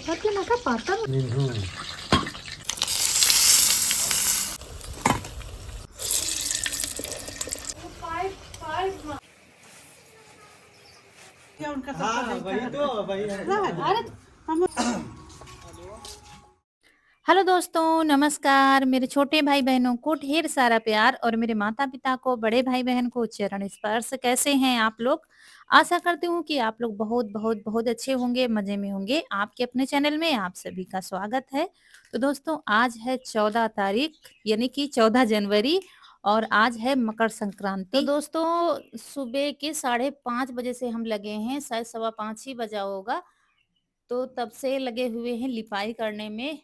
Tapi masa patang क्या उनका हाँ सबका वही तो वही है। अरे हम हेलो दोस्तों, नमस्कार। मेरे छोटे भाई बहनों को ढेर सारा प्यार और मेरे माता पिता को, बड़े भाई बहन को चरण स्पर्श। कैसे हैं आप लोग? आशा करती हूँ कि आप लोग बहुत बहुत बहुत अच्छे होंगे, मजे में होंगे। आपके अपने चैनल में आप सभी का स्वागत है। तो दोस्तों, आज है 14 तारीख, यानी कि 14 जनवरी, और आज है मकर संक्रांति। तो दोस्तों, सुबह के 5:30 बजे से हम लगे हैं, शायद 5:15 ही बजा होगा। तो तब से लगे हुए हैं लिपाई करने में।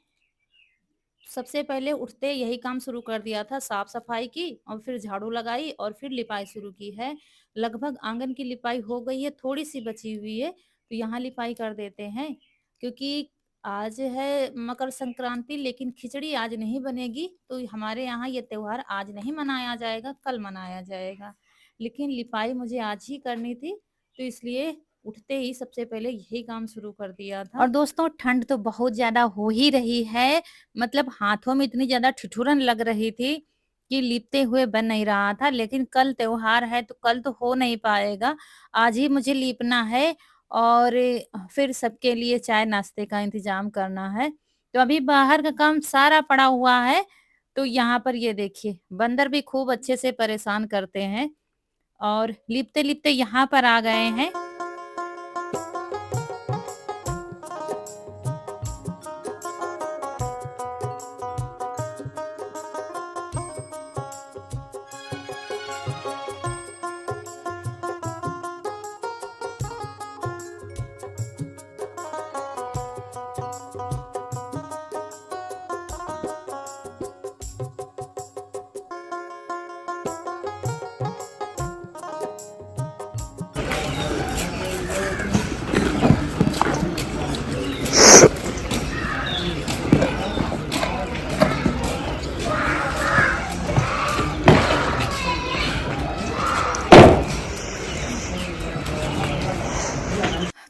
सबसे पहले उठते यही काम शुरू कर दिया था, साफ सफाई की, और फिर झाड़ू लगाई और फिर लिपाई शुरू की है। लगभग आंगन की लिपाई हो गई है, थोड़ी सी बची हुई है, तो यहाँ लिपाई कर देते हैं। क्योंकि आज है मकर संक्रांति, लेकिन खिचड़ी आज नहीं बनेगी, तो हमारे यहाँ ये त्योहार आज नहीं मनाया जाएगा, कल मनाया जाएगा। लेकिन लिपाई मुझे आज ही करनी थी, तो इसलिए उठते ही सबसे पहले यही काम शुरू कर दिया था। और दोस्तों, ठंड तो बहुत ज्यादा हो ही रही है। मतलब हाथों में इतनी ज्यादा ठिठुरन लग रही थी कि लीपते हुए बन नहीं रहा था। लेकिन कल त्योहार है तो कल तो हो नहीं पाएगा, आज ही मुझे लीपना है। और फिर सबके लिए चाय नाश्ते का इंतजाम करना है। तो अभी बाहर का काम सारा पड़ा हुआ है। तो यहाँ पर ये देखिए, बंदर भी खूब अच्छे से परेशान करते हैं। और लिपते लिपते यहाँ पर आ गए हैं।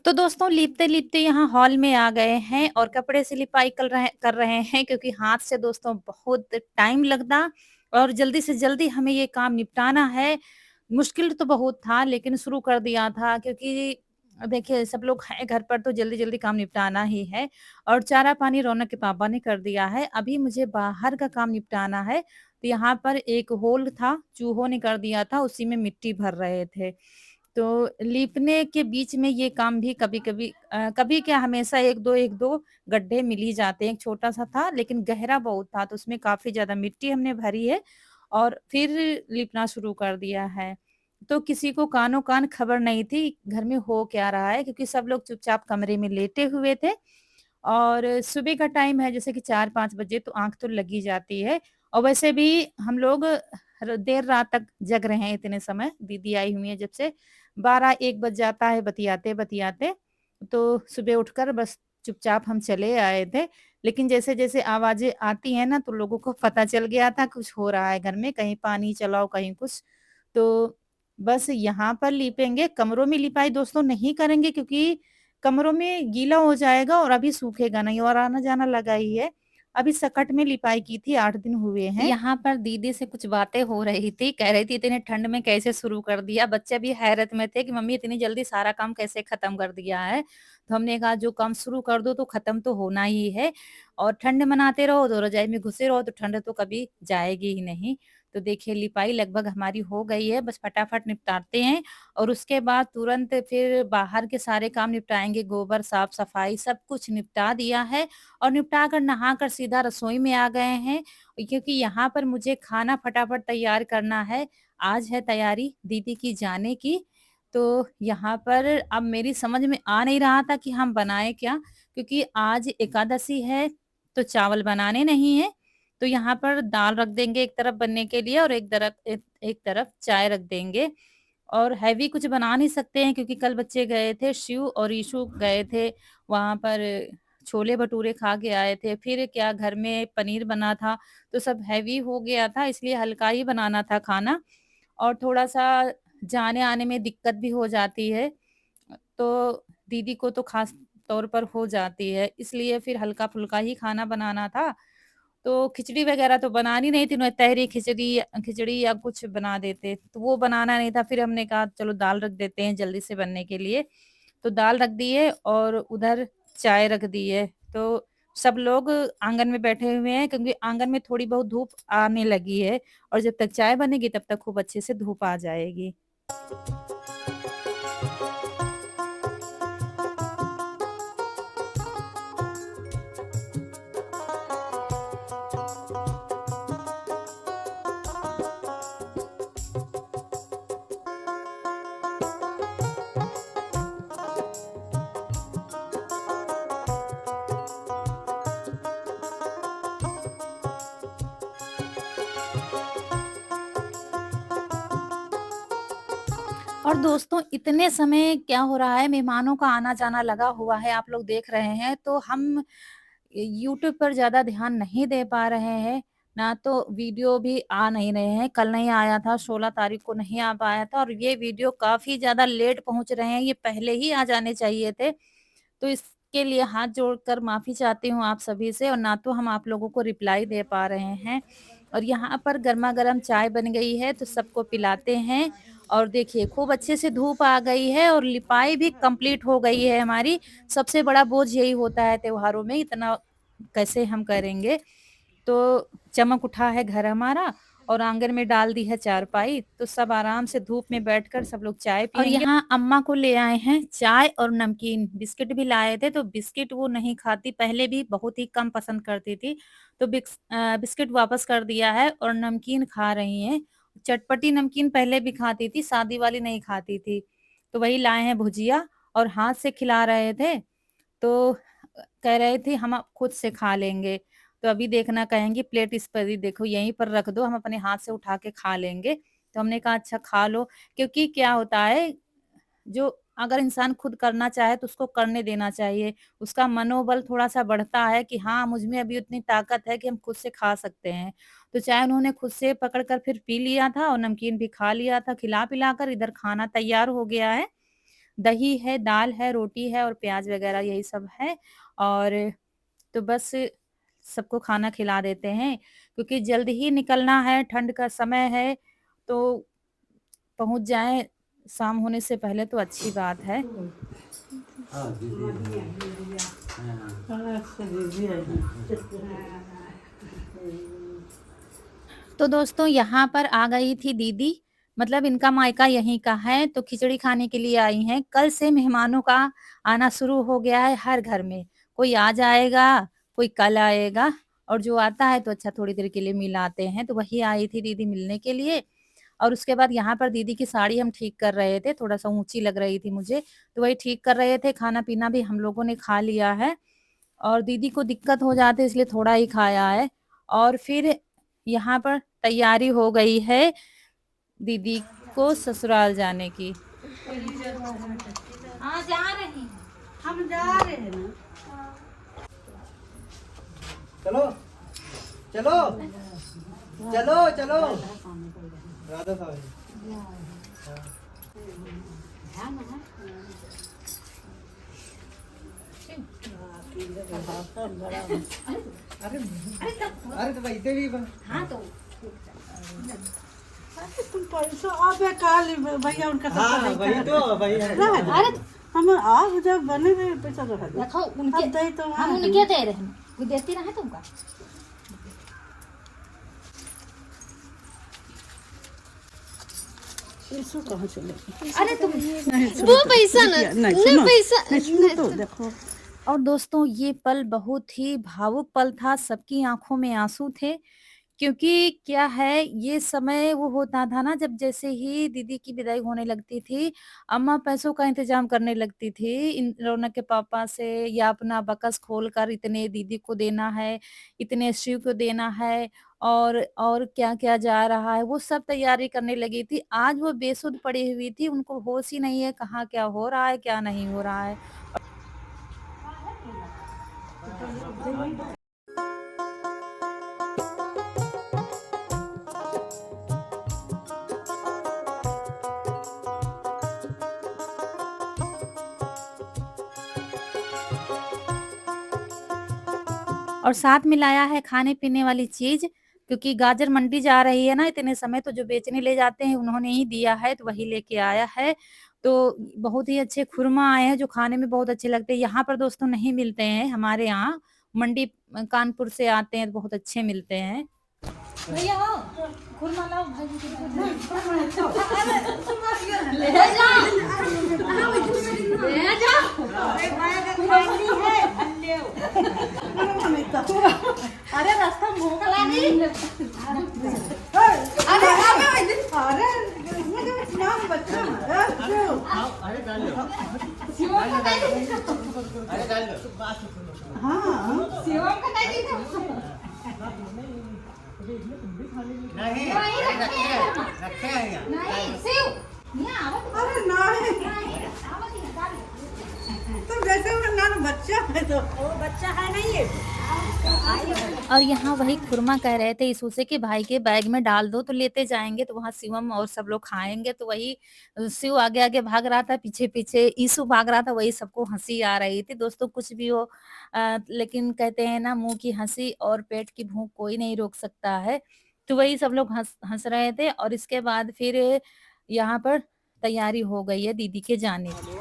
तो दोस्तों, लिपते-लिपते यहाँ हॉल में आ गए हैं और कपड़े से लिपाई कर रहे हैं, क्योंकि हाथ से दोस्तों बहुत टाइम लगता और जल्दी से जल्दी हमें ये काम निपटाना है। मुश्किल तो बहुत था, लेकिन शुरू कर दिया था, क्योंकि देखिए सब लोग हैं घर पर, तो जल्दी-जल्दी काम निपटाना ही है। और चारा पानी रौनक के पापा ने कर दिया है। अभी मुझे बाहर का काम निपटाना है। तो यहाँ पर एक होल था, चूहों ने कर दिया था, उसी में मिट्टी भर रहे थे। तो लीपने के बीच में ये काम भी कभी-कभी कभी क्या, हमेशा 1-2 गड्ढे मिल ही जाते हैं। एक छोटा-सा था लेकिन गहरा बहुत था, तो उसमें काफ़ी ज़्यादा मिट्टी हमने भरी है और फिर लीपना शुरू कर दिया है। तो किसी को कानो-कान खबर नहीं थी घर में हो क्या रहा है, क्योंकि सब लोग चुपचाप कमरे में लेटे हुए थे। और सुबह का टाइम है, जैसे कि 4-5 बजे, तो आँख तो लग ही जाती है। और वैसे भी हम लोग देर रात तक जग रहे हैं, इतने समय दीदी आई हुई है जब से, 12-1 बज जाता है बतियाते-बतियाते। तो सुबह उठकर बस चुपचाप हम चले आए थे। लेकिन जैसे-जैसे आवाज़ें आती हैं ना, तो लोगों को पता चल गया था कुछ हो रहा है घर में, कहीं पानी चलाओ, कहीं कुछ। तो बस यहाँ पर लीपेंगे, कमरों में लिपाई दोस्तों नहीं करेंगे, क्योंकि कमरों में गीला हो जाएगा और अभी सूखेगा नहीं, और आना-जाना लगा ही है। अभी सकट में लिपाई की थी, 8 दिन हुए हैं। यहाँ पर दीदी से कुछ बातें हो रही थी, कह रही थी इतने ठंड में कैसे शुरू कर दिया? बच्चे भी हैरत में थे कि मम्मी इतनी जल्दी सारा काम कैसे खत्म कर दिया है? तो हमने कहा जो काम शुरू कर दो तो खत्म तो होना ही है, और ठंड मनाते रहो तो रजाई में घुसे रहो तो ठंड तो कभी जाएगी ही नहीं। तो देखिए, लिपाई लगभग हमारी हो गई है, बस फटाफट निपटाते हैं और उसके बाद तुरंत फिर बाहर के सारे काम निपटाएँगे, गोबर, साफ-सफाई सब कुछ निपटा दिया है। और निपटा कर नहाकर सीधा रसोई में आ गए हैं, क्योंकि यहाँ पर मुझे खाना फटाफट तैयार करना है। आज है तैयारी दीदी की जाने की, तो यहाँ पर अब मेरी समझ में आ नहीं रहा था कि हम बनाएँ क्या? क्योंकि आज एकादशी है, तो चावल बनाने नहीं हैं, तो यहाँ पर दाल रख देंगे एक तरफ बनने के लिए, और एक तरफ चाय रख देंगे। और हैवी कुछ बना नहीं सकते हैं, क्योंकि कल बच्चे गए थे, शिव और ईशु गए थे वहाँ पर, छोले-भटूरे खा के आए थे। फिर क्या, घर में पनीर बना था, तो सब हैवी हो गया था, इसलिए हल्का ही बनाना था खाना। और थोड़ा-सा जाने-आने में दिक्कत भी हो जाती है। तो दीदी को तो खास तौर पर हो जाती है, इसलिए फिर हल्का-फुल्का ही खाना बनाना था। तो खिचड़ी वगैरह तो बनानी नहीं थी, तहरी खिचड़ी खिचड़ी या कुछ बना देते, तो वो बनाना नहीं था। फिर हमने कहा चलो दाल रख देते हैं जल्दी से बनने के लिए, तो दाल रख दी है और उधर चाय रख दी है। तो सब लोग आँगन में बैठे हुए हैं क्योंकि आँगन में थोड़ी बहुत धूप आने लगी है और जब तक चाय बनेगी तब तक खूब अच्छे से धूप आ जाएगी। और दोस्तों इतने समय क्या हो रहा है, मेहमानों का आना-जाना लगा हुआ है, आप लोग देख रहे हैं, तो हम यूट्यूब पर ज़्यादा ध्यान नहीं दे पा रहे हैं, ना तो वीडियो भी आ नहीं रहे हैं। कल नहीं आया था, 16 तारीख को नहीं आ पाया था और ये वीडियो काफ़ी ज़्यादा लेट पहुँच रहे हैं, ये पहले ही आ जाने चाहिए थे। तो इसके लिए हाथ जोड़कर माफ़ी चाहती हूँ आप सभी से और ना तो हम आप लोगों को रिप्लाई दे पा रहे हैं। और यहाँ पर गरमा-गरम चाय बन गई है, तो सबको पिलाते हैं और देखिए खूब अच्छे से धूप आ गई है और लिपाई भी कंप्लीट हो गई है हमारी। सबसे बड़ा बोझ यही होता है त्योहारों में, इतना कैसे हम करेंगे? तो चमक उठा है घर हमारा और आंगन में डाल दी है चारपाई, तो सब आराम से धूप में बैठकर सब लोग चाय और पिएँगे। यहाँ अम्मा को ले आए हैं चाय और नमकीन, बिस्किट भी लाए थे, तो बिस्किट वो नहीं खाती, पहले भी बहुत ही कम पसंद करती थी, तो बिस्किट वापस कर दिया है और नमकीन खा रही हैं। चटपटी नमकीन पहले भी खाती थी, सादी वाली नहीं खाती थी, तो वही लाए हैं भुजिया और हाथ से खिला रहे थे, तो कह रहे थे हम खुद से खा लेंगे। तो अभी देखना कहेंगी प्लेट इस पर ही देखो यहीं पर रख दो, हम अपने हाथ से उठा के खा लेंगे। तो हमने कहा अच्छा खा लो, क्योंकि क्या होता है, जो अगर इंसान खुद करना चाहे तो उसको करने देना चाहिए। उसका मनोबल थोड़ा-सा बढ़ता है कि हाँ, मुझ में अभी उतनी ताकत है कि हम खुद से खा सकते हैं। तो चाय उन्होंने खुद से पकड़ कर फिर पी लिया था और नमकीन भी खा लिया था, खिला-पिला कर इधर खाना तैयार हो गया है। दही है, दाल है, रोटी है और प्याज़ वगैरह यही सब है और तो बस सबको खाना खिला देते हैं, क्योंकि जल्द ही निकलना है, ठंड का समय है, तो पहुँच जाएँ शाम होने से पहले तो अच्छी बात है। हाँ, दीदी है। हाँ, अच्छा दीदी आई तो दोस्तों यहाँ पर आ गई थी दीदी, मतलब इनका मायका यहीं का है, तो खिचड़ी खाने के लिए आई हैं। कल से मेहमानों का आना शुरू हो गया है हर घर में, कोई आज आएगा, कोई कल आएगा और जो आता है तो अच्छा थोड़ी देर के लिए मिल आते हैं, तो वही आई थी दीदी मिलने के लिए। और उसके बाद यहाँ पर दीदी की साड़ी हम ठीक कर रहे थे, थोड़ा-सा ऊँची लग रही थी मुझे, तो वही ठीक कर रहे थे, खाना-पीना भी हम लोगों ने खा लिया है और दीदी को दिक्कत हो जाती है इसलिए थोड़ा ही खाया है और फिर यहाँ पर तैयारी हो गई है दीदी को ससुराल जाने की। हाँ, जा रही हैं। हम जा रहे हैं ना। चलो चलो चलो चलो राधा साहब अरे तो वैसे भी हाँ, तो तुम पैसा अबे काल भैया उनका हाँ वही तो वही है। अरे हम आप जब बने थे पैसा तो है देखो उनके अब दे तो हम उनके दे रहे हैं, वो देती ना है तुमका। पैसों कहाँ चले अरे तुम नहीं वो पैसा ना नहीं ना पैसा नहीं सुनो तो देखो और दोस्तों ये पल बहुत ही भावुक पल था, सबकी आँखों में आँसू थे, क्योंकि क्या है ये समय वो होता था ना जब जैसे ही दीदी की विदाई होने लगती थी, अम्मा पैसों का इंतज़ाम करने लगती थी, इन रौनक के पापा से या अपना बकस खोलकर इतने दीदी को देना है, इतने शिव को देना है और क्या-क्या जा रहा है, वो सब तैयारी करने लगी थी। आज वो बेसुध पड़ी हुई थी, उनको होश ही नहीं है कहाँ क्या हो रहा है, क्या नहीं हो रहा है। और साथ में लाया है खाने-पीने वाली चीज़, क्योंकि गाजर मंडी जा रही है ना इतने समय, तो जो बेचने ले जाते हैं उन्होंने ही दिया है, तो वही लेके आया है। तो बहुत ही अच्छे खुरमा आए हैं जो खाने में बहुत अच्छे लगते हैं। यहाँ पर दोस्तों नहीं मिलते हैं हमारे यहाँ, मंडी कानपुर से आते हैं तो बहुत अच्छे मिलते हैं। भैया हो खुरमा लाओ भाई जी ले जा ले जा अरे रास्ता भूख लगी अरे अरे नाम बच्चा अरे डाल लो शिवम का नहीं अरे डाल लो हाँ शिवम का नहीं नहीं नहीं, रखे हैं। रखे हैं यहाँ नहीं शिव नहीं आवत अरे नहीं नहीं आवत ही डाल तुम जैसे वो नान बच्चा है तो वो बच्चा है नहीं ये और यहाँ वही खुरमा कह रहे थे ईशु से कि भाई के बैग में डाल दो तो लेते जाएँगे, तो वहाँ शिवम और सब लोग खाएँगे, तो वही शिव आगे-आगे भाग रहा था, पीछे-पीछे ईशु भाग रहा था, वही सबको हँसी आ रही थी। दोस्तों कुछ भी हो लेकिन कहते हैं ना मुँह की हँसी और पेट की भूख कोई नहीं रोक सकता है। तो वही सब लोग हँस हँस रहे थे और इसके बाद फिर यहाँ पर तैयारी हो गई है दीदी के जाने की।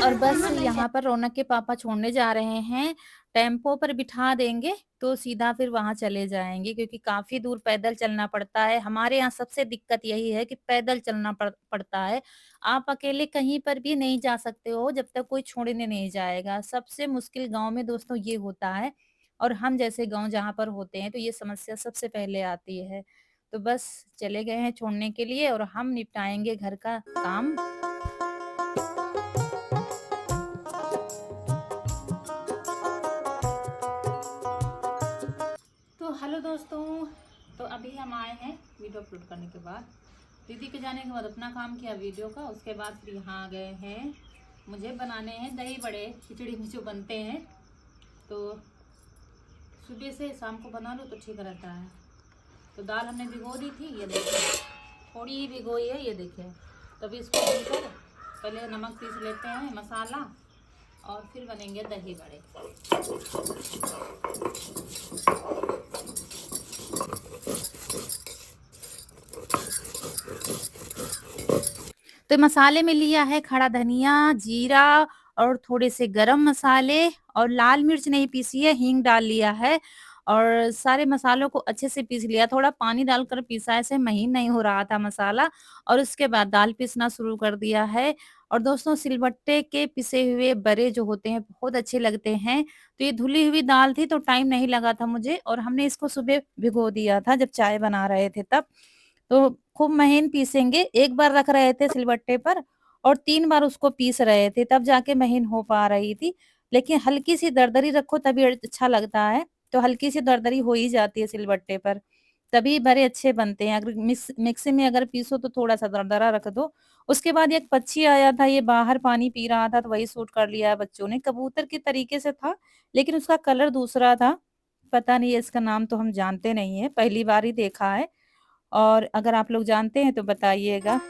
और बस यहाँ पर रौनक के पापा छोड़ने जा रहे हैं, टेम्पो पर बिठा देंगे तो सीधा फिर वहाँ चले जाएँगे, क्योंकि काफ़ी दूर पैदल चलना पड़ता है। हमारे यहाँ सबसे दिक्कत यही है कि पैदल चलना पड़ता है। आप अकेले कहीं पर भी नहीं जा सकते हो जब तक कोई छोड़ने नहीं जाएगा। सबसे मुश्किल गाँव में दोस्तों ये होता है, और हम जैसे गाँव जहाँ पर होते हैं तो ये समस्या सबसे पहले आती है। तो बस चले गए हैं छोड़ने के लिए और हम निपटाएँगे घर का काम। तो हेलो दोस्तों, तो अभी हम आए हैं वीडियो अपलोड करने के बाद। दीदी के जाने के बाद अपना काम किया वीडियो का, उसके बाद फिर यहाँ आ गए हैं। मुझे बनाने हैं दही बड़े, खिचड़ी में जो बनते हैं, तो सुबह से शाम को बना लो तो ठीक रहता है। तो दाल हमने भिगो दी थी, ये देखिए थोड़ी ही भिगोई है, ये देखिए। तभी इसको धुलकर पहले नमक पीस लेते हैं, मसाला, और फिर बनेंगे दही बड़े। तो मसाले में लिया है खड़ा धनिया, जीरा और थोड़े से गरम मसाले, और लाल मिर्च नहीं पीसी है, हींग डाल लिया है और सारे मसालों को अच्छे से पीस लिया। थोड़ा पानी डालकर पीसा, ऐसे महीन नहीं हो रहा था मसाला। और उसके बाद दाल पीसना शुरू कर दिया है। और दोस्तों सिलबट्टे के पिसे हुए बड़े जो होते हैं बहुत अच्छे लगते हैं। तो ये धुली हुई दाल थी तो टाइम नहीं लगा था मुझे, और हमने इसको सुबह भिगो दिया था जब चाय बना रहे थे तब। तो खूब महीन पीसेंगे, एक बार रख रहे थे सिलबट्टे पर और 3 बार उसको पीस रहे थे, तब जाके महीन हो पा रही थी। लेकिन हल्की सी दरदरी रखो तभी अच्छा लगता है, तो हल्की सी दरदरी हो ही जाती है सिलबट्टे पर, तभी बड़े अच्छे बनते हैं। अगर मिक्सी में अगर पीसो तो थोड़ा-सा दरदरा रख दो। उसके बाद एक पक्षी आया था, ये बाहर पानी पी रहा था तो वही शूट कर लिया है बच्चों ने। कबूतर के तरीके से था, लेकिन उसका कलर दूसरा था। पता नहीं है, इसका नाम तो हम जानते नहीं है, पहली बार ही देखा है। और अगर आप लोग जानते हैं तो बताइएगा।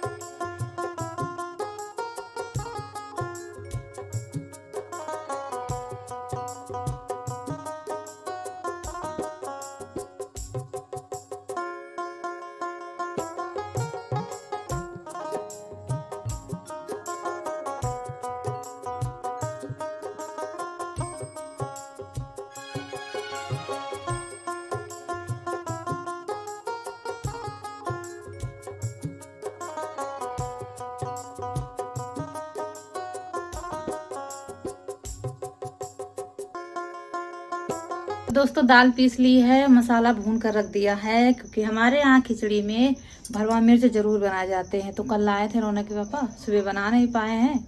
दोस्तों दाल पीस ली है, मसाला भून कर रख दिया है, क्योंकि हमारे यहाँ खिचड़ी में भरवा मिर्च जरूर बनाए जाते हैं। तो कल लाए थे रौनक के पापा, सुबह बना नहीं पाए हैं,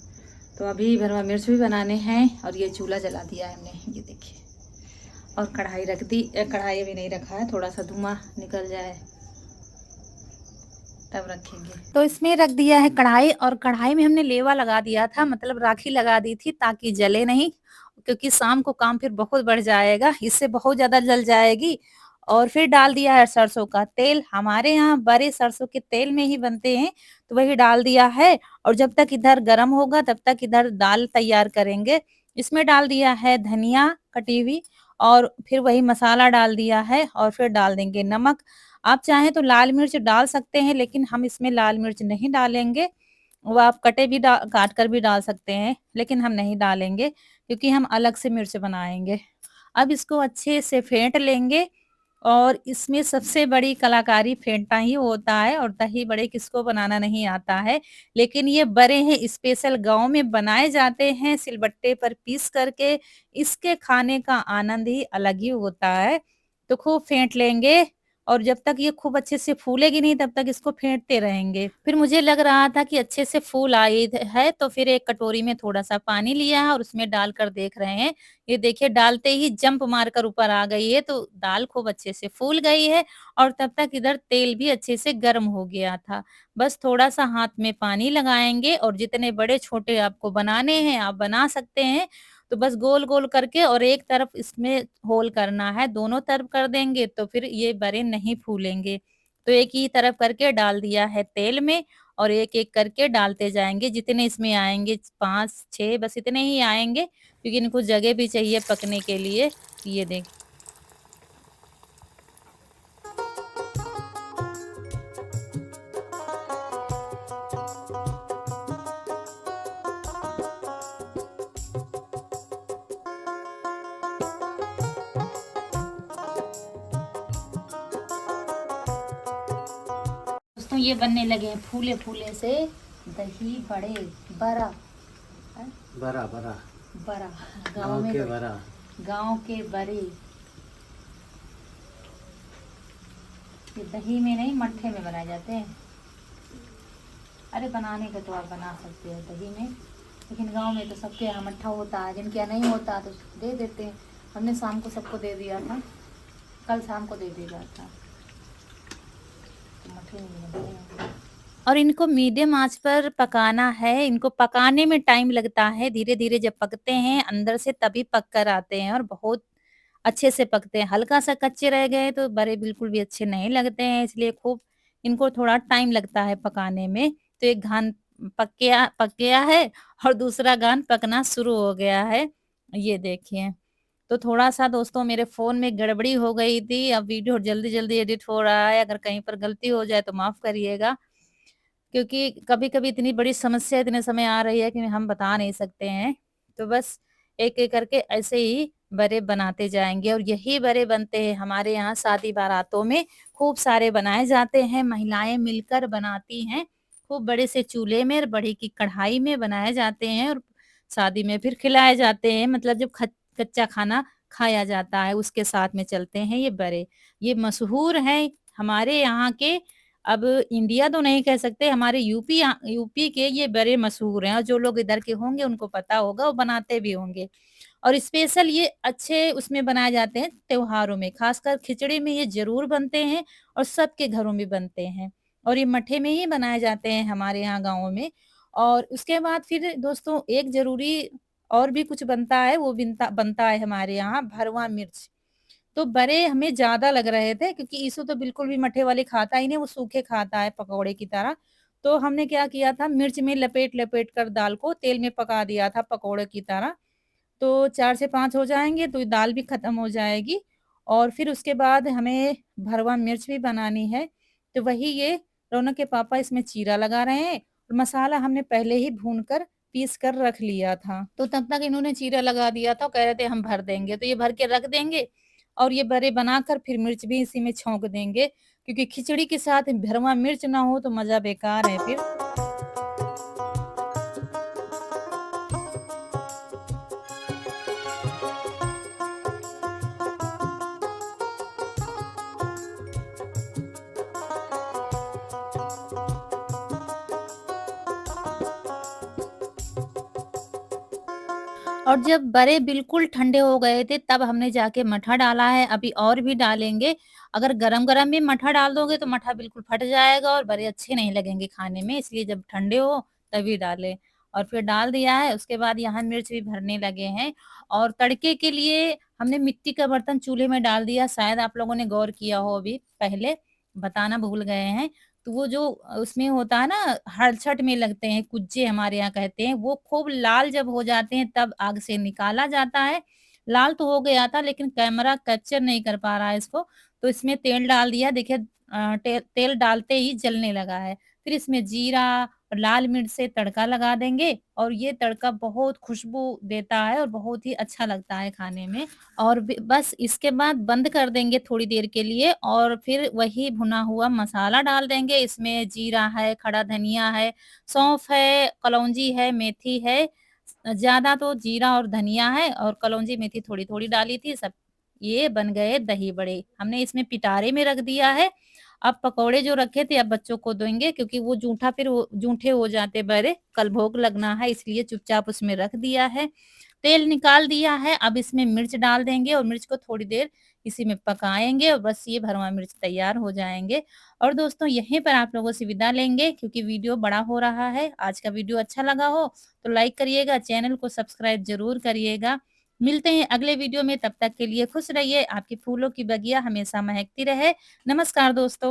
तो अभी भरवा मिर्च भी बनाने हैं। और ये चूल्हा जला दिया है हमने, ये देखिए। और कढ़ाई रख दी, कढ़ाई भी नहीं रखा है, थोड़ा सा धुआं निकल जाए तब रखेंगे। तो इसमें रख दिया है कढ़ाई, और कढ़ाई में हमने लेवा लगा दिया था, मतलब राखी लगा दी थी ताकि जले नहीं, क्योंकि शाम को काम फिर बहुत बढ़ जाएगा, इससे बहुत ज़्यादा जल जाएगी और फिर डाल दिया है सरसों का तेल। हमारे यहाँ बड़े सरसों के तेल में ही बनते हैं, तो वही डाल दिया है और जब तक इधर गरम होगा तब तक इधर दाल तैयार करेंगे। इसमें डाल दिया है धनिया कटी हुई और फिर वही मसाला डाल दिया है और फिर डाल देंगे नमक। आप चाहें तो लाल मिर्च डाल सकते हैं, लेकिन हम इसमें लाल मिर्च नहीं डालेंगे। वो आप काट कर भी डाल सकते हैं, लेकिन हम नहीं डालेंगे क्योंकि हम अलग से मिर्च बनाएँगे। अब इसको अच्छे से फेंट लेंगे और इसमें सबसे बड़ी कलाकारी फेंटना ही होता है और दही बड़े किसको बनाना नहीं आता है। लेकिन ये बड़े हैं स्पेशल गाँव में बनाए जाते हैं सिलबट्टे पर पीस करके, इसके खाने का आनंद ही अलग ही होता है। तो खूब फेंट लेंगे और जब तक ये खूब अच्छे से फूलेगी नहीं तब तक इसको फेंटते रहेंगे। फिर मुझे लग रहा था कि अच्छे से फूल आई है, तो फिर एक कटोरी में थोड़ा-सा पानी लिया है और उसमें डालकर देख रहे हैं। ये देखिए डालते ही जंप मारकर ऊपर आ गई है, तो दाल खूब अच्छे से फूल गई है और तब तक इधर तेल भी अच्छे से गर्म हो गया था। बस थोड़ा-सा हाथ में पानी लगाएँगे और जितने बड़े-छोटे आपको बनाने हैं, आप बना सकते हैं। तो बस गोल-गोल करके और एक तरफ इसमें होल करना है, दोनों तरफ कर देंगे तो फिर ये बड़े नहीं फूलेंगे। तो एक ही तरफ करके डाल दिया है तेल में और एक-एक करके डालते जाएँगे, जितने इसमें आएँगे 5-6 बस इतने ही आएँगे क्योंकि इनको जगह भी चाहिए पकने के लिए। ये देख दोस्तों ये बनने लगे हैं फूले-फूले से दही बड़े, बड़ा बड़ा बड़ा बड़ा गाँव के बड़ा। गाँव के बड़े। ये दही में नहीं मट्ठे में बनाए जाते हैं। अरे बनाने का तो आप बना सकते हो दही में, लेकिन गांव में तो सबके यहाँ मट्ठा होता है, जिनके यहाँ नहीं होता तो दे देते हैं। हमने शाम को सबको दे दिया था, कल शाम को दे दिया था। तो मट्ठे नहीं बनते हैं। और इनको मीडियम आंच पर पकाना है। इनको पकाने में टाइम लगता है, धीरे-धीरे जब पकते हैं अंदर से तभी पक कर आते हैं और बहुत अच्छे से पकते हैं। हल्का-सा कच्चे रह गए तो बड़े बिल्कुल भी अच्छे नहीं लगते हैं, इसलिए खूब इनको थोड़ा टाइम लगता है पकाने में। तो एक घान पक गया है और दूसरा घान पकना शुरू हो गया है। ये देखिए। तो थोड़ा-सा दोस्तों मेरे फ़ोन में गड़बड़ी हो गई थी, अब वीडियो जल्दी-जल्दी एडिट हो रहा है, अगर कहीं पर गलती हो जाए तो माफ़ करिएगा। क्योंकि कभी-कभी इतनी बड़ी समस्या इतने समय आ रही है कि हम बता नहीं सकते हैं। तो बस एक-एक करके ऐसे ही बड़े बनाते जाएँगे और यही बड़े बनते हैं हमारे यहाँ शादी-बारातों में, खूब सारे बनाए जाते हैं, महिलाएँ मिलकर बनाती हैं। खूब बड़े से चूल्हे में और बड़ी की कढ़ाई में बनाए जाते हैं और शादी में फिर खिलाए जाते हैं, मतलब जब कच्चा खाना खाया जाता है उसके साथ में चलते हैं ये बड़े। ये मशहूर हैं हमारे यहाँ के, अब इंडिया तो नहीं कह सकते, हमारे यूपी के ये बड़े मशहूर हैं और जो लोग इधर के होंगे उनको पता होगा, वो बनाते भी होंगे। और स्पेशल ये अच्छे उसमें बनाए जाते हैं त्योहारों में, खासकर खिचड़ी में ये ज़रूर बनते हैं और सबके घरों में बनते हैं। और ये मठे में ही बनाए जाते हैं हमारे यहाँ गाँव में। और उसके बाद फिर दोस्तों एक ज़रूरी और भी कुछ बनता है, वो बिनता बनता है हमारे यहाँ भरवा मिर्च। तो बड़े हमें ज़्यादा लग रहे थे क्योंकि इशू तो बिल्कुल भी मट्ठे वाले खाता ही नहीं, वो सूखे खाता है पकौड़े की तरह। तो हमने क्या किया था, मिर्च में लपेट-लपेट कर दाल को तेल में पका दिया था पकौड़े की तरह। तो 4 से 5 हो जाएँगे तो ये दाल भी खत्म हो जाएगी और फिर उसके बाद हमें भरवा मिर्च भी बनानी है। तो वही ये रौनक के पापा इसमें चीरा लगा रहे हैं और मसाला हमने पहले ही भून कर पीस कर रख लिया था। तो तब तक इन्होंने चीरा लगा दिया था, कह रहे थे हम भर देंगे, तो ये भर के रख देंगे और ये बड़े बनाकर फिर मिर्च भी इसी में छौंक देंगे, क्योंकि खिचड़ी के साथ भरवा मिर्च ना हो तो मज़ा बेकार है फिर। और जब बड़े बिल्कुल ठंडे हो गए थे तब हमने जाके मठा डाला है, अभी और भी डालेंगे। अगर गरम-गरम भी मठा डाल दोगे तो मठा बिल्कुल फट जाएगा और बड़े अच्छे नहीं लगेंगे खाने में, इसलिए जब ठंडे हो तभी डालें। और फिर डाल दिया है, उसके बाद यहाँ मिर्च भी भरने लगे हैं और तड़के के लिए हमने मिट्टी का बर्तन चूल्हे में डाल दिया, शायद आप लोगों ने गौर किया हो अभी पहले, बताना भूल गए हैं। तो वो जो उसमें होता है ना, हड़छट में लगते हैं, कुज्जे हमारे यहाँ कहते हैं, वो खूब लाल जब हो जाते हैं तब आग से निकाला जाता है। लाल तो हो गया था लेकिन कैमरा कैप्चर नहीं कर पा रहा है इसको, तो इसमें तेल डाल दिया, देखिए तेल डालते ही जलने लगा है। फिर इसमें जीरा और लाल मिर्च से तड़का लगा देंगे और ये तड़का बहुत खुशबू देता है और बहुत ही अच्छा लगता है खाने में। और बस इसके बाद बंद कर देंगे थोड़ी देर के लिए और फिर वही भुना हुआ मसाला डाल देंगे। इसमें जीरा है, खड़ा धनिया है, सौंफ है, कलौंजी है, मेथी है। ज़्यादा तो जीरा और धनिया है और कलौंजी मेथी थोड़ी-थोड़ी डाली थी सब। ये बन गए दही बड़े। हमने इसमें पिटारे में रख दिया है। अब पकौड़े जो रखे थे अब बच्चों को देंगे क्योंकि वो जूठा फिर वो जूठे हो जाते बड़े, कल भोग लगना है इसलिए चुपचाप उसमें रख दिया है। तेल निकाल दिया है, अब इसमें मिर्च डाल देंगे और मिर्च को थोड़ी देर इसी में पकाएँगे और बस ये भरवा मिर्च तैयार हो जाएँगे। और दोस्तों यहीं पर आप लोगों से विदा लेंगे क्योंकि वीडियो बड़ा हो रहा है। आज का वीडियो अच्छा लगा हो तो लाइक करिएगा, चैनल को सब्सक्राइब ज़रूर करिएगा। मिलते हैं अगले वीडियो में, तब तक के लिए खुश रहिए, आपके फूलों की बगिया हमेशा महकती रहे। नमस्कार दोस्तों।